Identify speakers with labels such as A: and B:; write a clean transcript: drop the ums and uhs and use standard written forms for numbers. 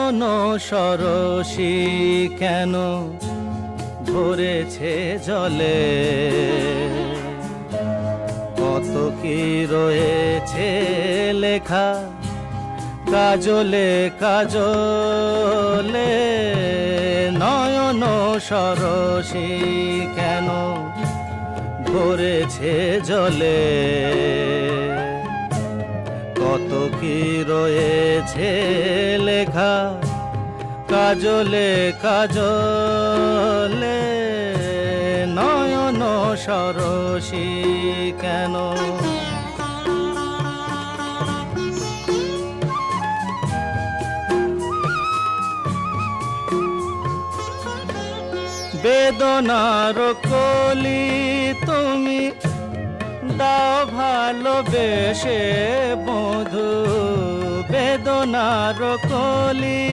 A: নয়ন সরসী কেন ভরেছে জলে, কত কি রয়েছে লেখা কাজলে কাজলে। নয়ন সরসী কেন ভরেছে জলে, কত কি রয়েছে লেখা কাজলে কাজলে। নয়ন সরসী কেন। বেদনার কলি তুমি দাও ভালোবেসে বধূ, বেদনার কলি